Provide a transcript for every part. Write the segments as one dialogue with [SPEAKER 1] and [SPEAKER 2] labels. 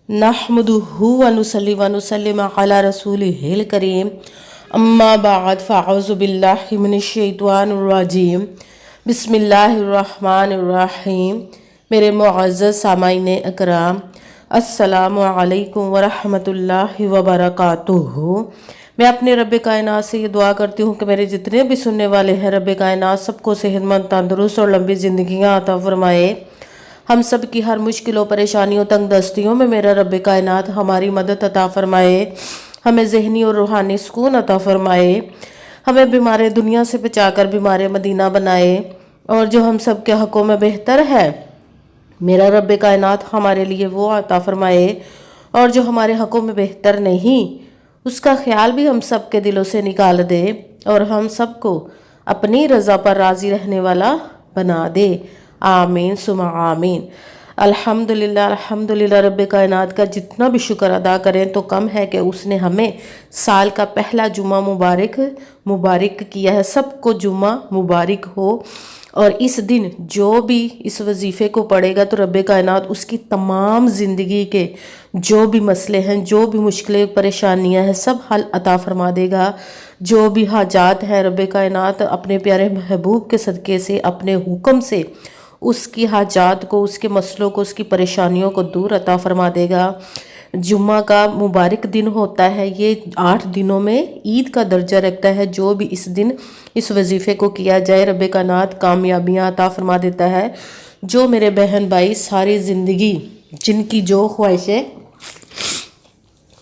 [SPEAKER 1] नहमदुहु व नुसल्ली व नुसल्लिम अला रसूलिहिल करीम अम्मा बाद फ़अऊज़ु बिल्लाहि मिनश शैतानिर रजीम बिस्मिल्लाहिर्रहमानिर्रहीम। मेरे मुअज़्ज़ज़ सामाईन अकराम, अस्सलामु अलैकुम व रहमतुल्लाहि व बरकातुहू। मैं अपने रब कायनात से ये दुआ करती हूँ कि मेरे जितने भी सुनने वाले हैं, रब कायनात सबको सेहतमंद, तंदुरुस्त और लंबी ज़िंदगियाँ अता फरमाए। हम सब की हर मुश्किलों, परेशानियों, तंग दस्तियों में मेरा रब कायनात हमारी मदद अता फरमाए, हमें ज़हनी और रूहानी सुकून अता फरमाए, हमें बीमार दुनिया से बचाकर बीमार मदीना बनाए, और जो हम सब के हक़ों में बेहतर है मेरा रब कायनात हमारे लिए वो अता फरमाए, और जो हमारे हक़ों में बेहतर नहीं उसका ख्याल भी हम सब के दिलों से निकाल दे, और हम सबको अपनी रज़ा पर राज़ी रहने वाला बना दे। आमीन सुमा आमीन। अल्हम्दुलिल्लाह अल्हम्दुलिल्लाह। रब कायनात का जितना भी शुक्र अदा करें तो कम है कि उसने हमें साल का पहला जुमा मुबारक किया है। सबको जुमा मुबारक हो। और इस दिन जो भी इस वजीफ़े को पढ़ेगा तो रब कायनात उसकी तमाम ज़िंदगी के जो भी मसले हैं, जो भी मुश्किलें परेशानियां हैं, सब हल अता फरमा देगा। जो भी हाजात हैं, रब कायनात अपने प्यारे महबूब के सदक़े से, अपने हुक्म से उसकी हाजात को, उसके मसलों को, उसकी परेशानियों को दूर अता फरमा देगा। जुम्मा का मुबारक दिन होता है, ये 8 दिनों में ईद का दर्जा रखता है। जो भी इस दिन इस वजीफ़े को किया जाए, रब कायनात कामयाबियाँ अता फरमा देता है। जो मेरे बहन भाई सारी ज़िंदगी जिनकी जो ख्वाहिशें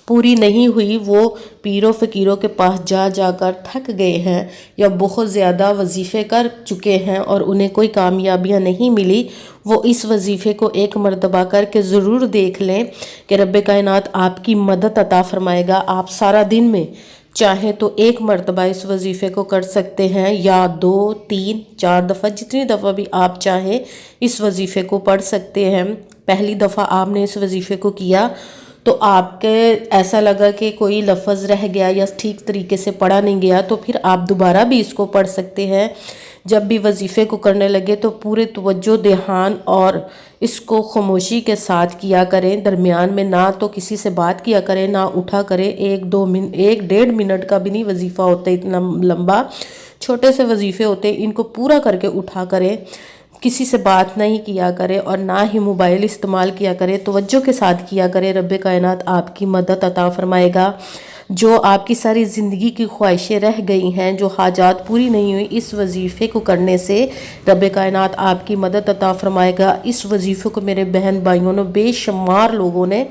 [SPEAKER 1] पूरी नहीं हुई, वो पीरों फ़कीरों के पास जा जाकर थक गए हैं या बहुत ज़्यादा वजीफ़े कर चुके हैं और उन्हें कोई कामयाबियाँ नहीं मिली, वो इस वजीफ़े को एक मरतबा करके ज़रूर देख लें कि रब कायनात आपकी मदद अता फरमाएगा। आप सारा दिन में चाहे तो एक मरतबा इस वजीफ़े को कर सकते हैं, या 2, 3, 4 दफ़ा, जितनी दफ़ा भी आप चाहें इस वजीफ़े को पढ़ सकते हैं। पहली दफ़ा आपने इस वजीफ़े को किया तो आपके ऐसा लगा कि कोई लफ्ज़ रह गया या ठीक तरीके से पढ़ा नहीं गया, तो फिर आप दोबारा भी इसको पढ़ सकते हैं। जब भी वजीफ़े को करने लगे तो पूरे तवज्जो ध्यान और इसको खामोशी के साथ किया करें। दरमियान में ना तो किसी से बात किया करें, ना उठा करें। 1-1.5 मिनट का भी नहीं वजीफ़ा होता इतना लंबा, छोटे से वजीफ़े होते, इनको पूरा करके उठा करें। किसी से बात नहीं किया करे और ना ही मोबाइल इस्तेमाल किया करे, तवज्जो के साथ किया करे। रब कायनात आपकी मदद अता फरमाएगा। जो आपकी सारी ज़िंदगी की ख्वाहिशें रह गई हैं, जो हाजात पूरी नहीं हुई, इस वजीफ़े को करने से रब कायनात आपकी मदद अता फरमाएगा। इस वजीफ़े को मेरे बहन भाइयों ने, बेशुमार लोगों ने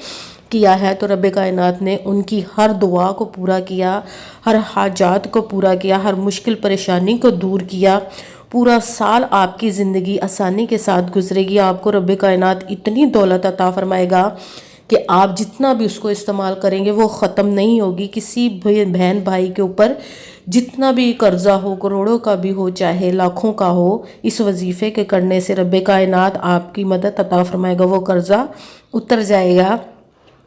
[SPEAKER 1] किया है, तो रब कायनात ने उनकी हर दुआ को पूरा किया, हर हाजात को पूरा किया, हर मुश्किल परेशानी को दूर किया। पूरा साल आपकी ज़िंदगी आसानी के साथ गुजरेगी। आपको रब कायनात इतनी दौलत अता फरमाएगा कि आप जितना भी उसको इस्तेमाल करेंगे वो ख़त्म नहीं होगी। किसी भी बहन भाई के ऊपर जितना भी कर्जा हो, करोड़ों का भी हो, चाहे लाखों का हो, इस वजीफ़े के करने से रब कायनात आपकी मदद अता फरमाएगा, वो कर्जा उतर जाएगा।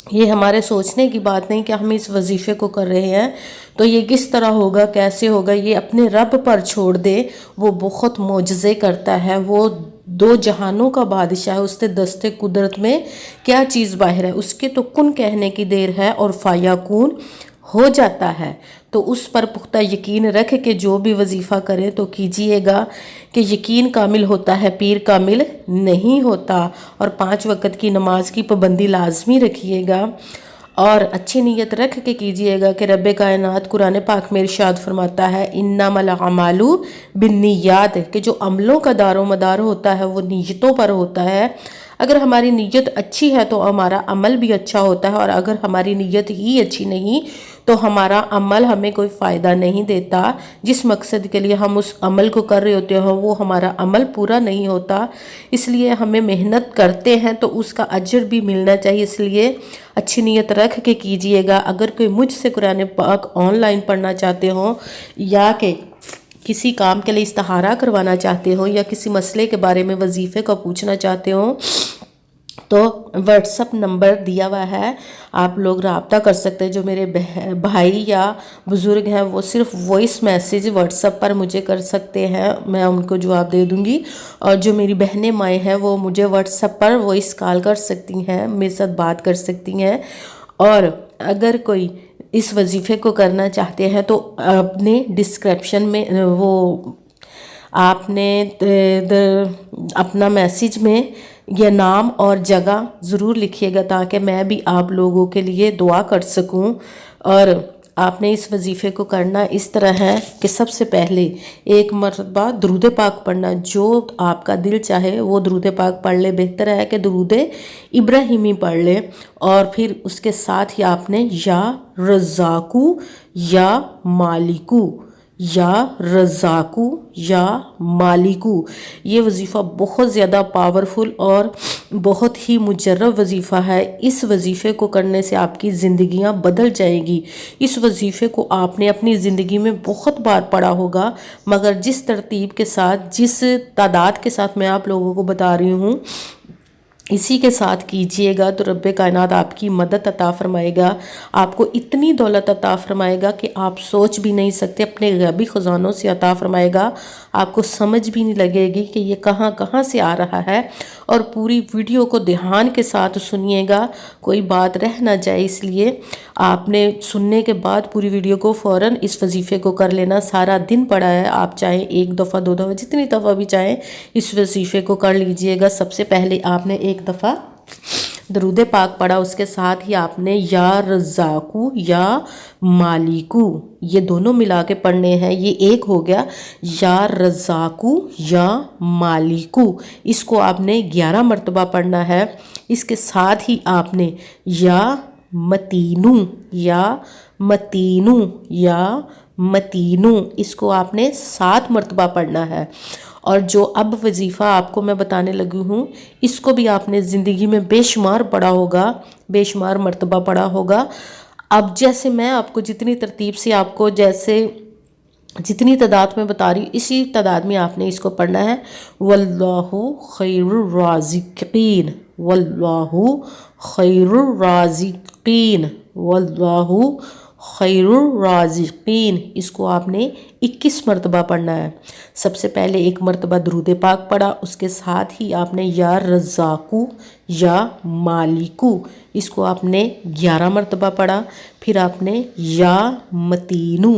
[SPEAKER 1] ये हमारे सोचने की बात नहीं कि हम इस वजीफ़े को कर रहे हैं तो ये किस तरह होगा, कैसे होगा, ये अपने रब पर छोड़ दे। वो बहुत मोजज़े करता है, वो 2 जहानों का बादशाह है। उसके दस्ते कुदरत में क्या चीज़ बाहर है, उसके तो कुन कहने की देर है और फायाकून हो जाता है। तो उस पर पुख्ता यकीन रख के जो भी वजीफ़ा करें तो कीजिएगा कि यकीन कामिल होता है, पीर कामिल नहीं होता। और 5 वक़्त की नमाज की पाबंदी लाजमी रखिएगा और अच्छी नीयत रख के कीजिएगा कि रब कायनात कुरान पाक में इरशाद फरमाता है, इन्नमल अमालु बिन्नियात, कि जो अमलों का दारो मदार होता है वो नीयतों पर होता है। अगर हमारी नीयत अच्छी है तो हमारा अमल भी अच्छा होता है, और अगर हमारी नीयत ही अच्छी नहीं तो हमारा अमल हमें कोई फ़ायदा नहीं देता। जिस मकसद के लिए हम उस अमल को कर रहे होते हैं वो हमारा अमल पूरा नहीं होता। इसलिए हमें मेहनत करते हैं तो उसका अजर भी मिलना चाहिए, इसलिए अच्छी नीयत रख के कीजिएगा। अगर कोई मुझसे कुरान पाक ऑनलाइन पढ़ना चाहते हो, या कि किसी काम के लिए इस्तिहारा करवाना चाहते हो, या किसी मसले के बारे में वजीफ़े का पूछना चाहते हो, تو واٹسپ نمبر دیا ہوا ہے، آپ لوگ رابطہ کر سکتے ہیں۔ جو میرے بھائی یا بزرگ ہیں وہ صرف وائس میسیج واٹسپ پر مجھے کر سکتے ہیں، میں ان کو جواب دے دوں گی، اور جو میری بہنیں مائیں ہیں وہ مجھے واٹسپ پر وائس کال کر سکتی ہیں، میرے ساتھ بات کر سکتی ہیں۔ اور اگر کوئی اس وظیفے کو کرنا چاہتے ہیں تو اپنے ڈسکرپشن میں وہ آپ نے اپنا میسیج میں یہ نام اور جگہ ضرور لکھیے گا تاکہ میں بھی آپ لوگوں کے لیے دعا کر سکوں۔ اور آپ نے اس وظیفے کو کرنا اس طرح ہے کہ سب سے پہلے ایک مرتبہ درود پاک پڑھنا، جو آپ کا دل چاہے وہ درود پاک پڑھ لے، بہتر ہے کہ درود ابراہیمی پڑھ لے۔ اور پھر اس کے ساتھ ہی آپ نے یا رزاقو یا مالکو، یا رزاقو یا مالکو، یہ وظیفہ بہت زیادہ پاورفل اور بہت ہی مجرب وظیفہ ہے۔ اس وظیفے کو کرنے سے آپ کی زندگیاں بدل جائیں گی۔ اس وظیفے کو آپ نے اپنی زندگی میں بہت بار پڑھا ہوگا، مگر جس ترتیب کے ساتھ، جس تعداد کے ساتھ میں آپ لوگوں کو بتا رہی ہوں، اسی کے ساتھ کیجئے گا تو رب کائنات آپ کی مدد عطا فرمائے گا، آپ کو اتنی دولت عطا فرمائے گا کہ آپ سوچ بھی نہیں سکتے، اپنے غیبی خزانوں سے عطا فرمائے گا، آپ کو سمجھ بھی نہیں لگے گی کہ یہ کہاں کہاں سے آ رہا ہے۔ اور پوری ویڈیو کو دھیان کے ساتھ سنیے گا، کوئی بات رہ نہ جائے، اس لیے آپ نے سننے کے بعد پوری ویڈیو کو فوراً اس وظیفے کو کر لینا۔ سارا دن پڑا ہے، آپ چاہیں ایک دفعہ، دو دفعہ، جتنی دفعہ بھی چاہیں اس وظیفے کو کر لیجئے گا۔ سب سے پہلے آپ نے ایک دفعہ درود پاک پڑھا، اس کے ساتھ ہی آپ نے یا رزاقو یا مالکو یہ دونوں ملا کے پڑھنے ہیں۔ یہ ایک ہو گیا یا رزاقو یا مالکو، اس کو آپ نے 11 مرتبہ پڑھنا ہے۔ اس کے ساتھ ہی آپ نے یا متینو یا متینو یا متینو، اس کو آپ نے 7 مرتبہ پڑھنا ہے۔ اور جو اب وظیفہ آپ کو میں بتانے لگی ہوں، اس کو بھی آپ نے زندگی میں بے شمار پڑھا ہوگا، بے شمار مرتبہ پڑھا ہوگا۔ اب جیسے میں آپ کو جتنی ترتیب سے آپ کو جتنی تعداد میں بتا رہی اسی تعداد میں آپ نے اس کو پڑھنا ہے۔ واللہ خیر الرازقین، واللہ خیر الرازقین، واللہ خیر الرازقین، اس کو آپ نے 21 مرتبہ پڑھنا ہے۔ سب سے پہلے ایک مرتبہ درود پاک پڑھا، اس کے ساتھ ہی آپ نے یا رزاقو یا مالکو، اس کو آپ نے 11 مرتبہ پڑھا۔ پھر آپ نے یا متینو،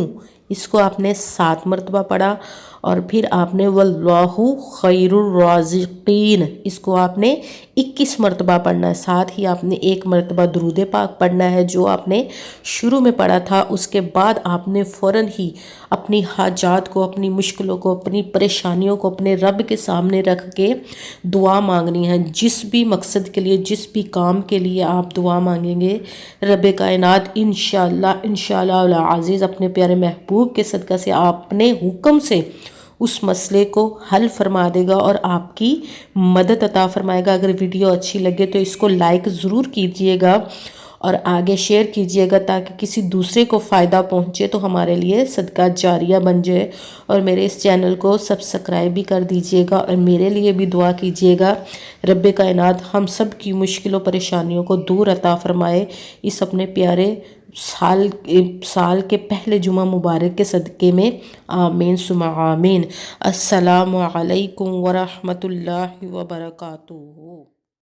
[SPEAKER 1] اس کو آپ نے 7 مرتبہ پڑھا، اور پھر آپ نے واللہ خیر الرازقین، اس کو آپ نے 21 مرتبہ پڑھنا ہے۔ ساتھ ہی آپ نے ایک مرتبہ درود پاک پڑھنا ہے جو آپ نے شروع میں پڑھا تھا۔ اس کے بعد آپ نے فوراً ہی اپنی حاجات کو، اپنی مشکلوں کو، اپنی پریشانیوں کو اپنے رب کے سامنے رکھ کے دعا مانگنی ہے۔ جس بھی مقصد کے لیے، جس بھی کام کے لیے آپ دعا مانگیں گے، رب کائنات انشاءاللہ العزیز اپنے پیارے محبوب کے صدقہ سے اپنے حکم سے اس مسئلے کو حل فرما دے گا اور آپ کی مدد عطا فرمائے گا۔ اگر ویڈیو اچھی لگے تو اس کو لائک ضرور کیجئے گا اور آگے شیئر کیجئے گا تاکہ کسی دوسرے کو فائدہ پہنچے تو ہمارے لیے صدقہ جاریہ بن جائے۔ اور میرے اس چینل کو سبسکرائب بھی کر دیجئے گا اور میرے لیے بھی دعا کیجئے گا، رب کائنات ہم سب کی مشکلوں پریشانیوں کو دور عطا فرمائے۔ اس اپنے پیارے سال کے پہلے جمعہ مبارک کے صدقے میں آمین ثم آمین۔ السلام علیکم ورحمۃ اللہ وبرکاتہ۔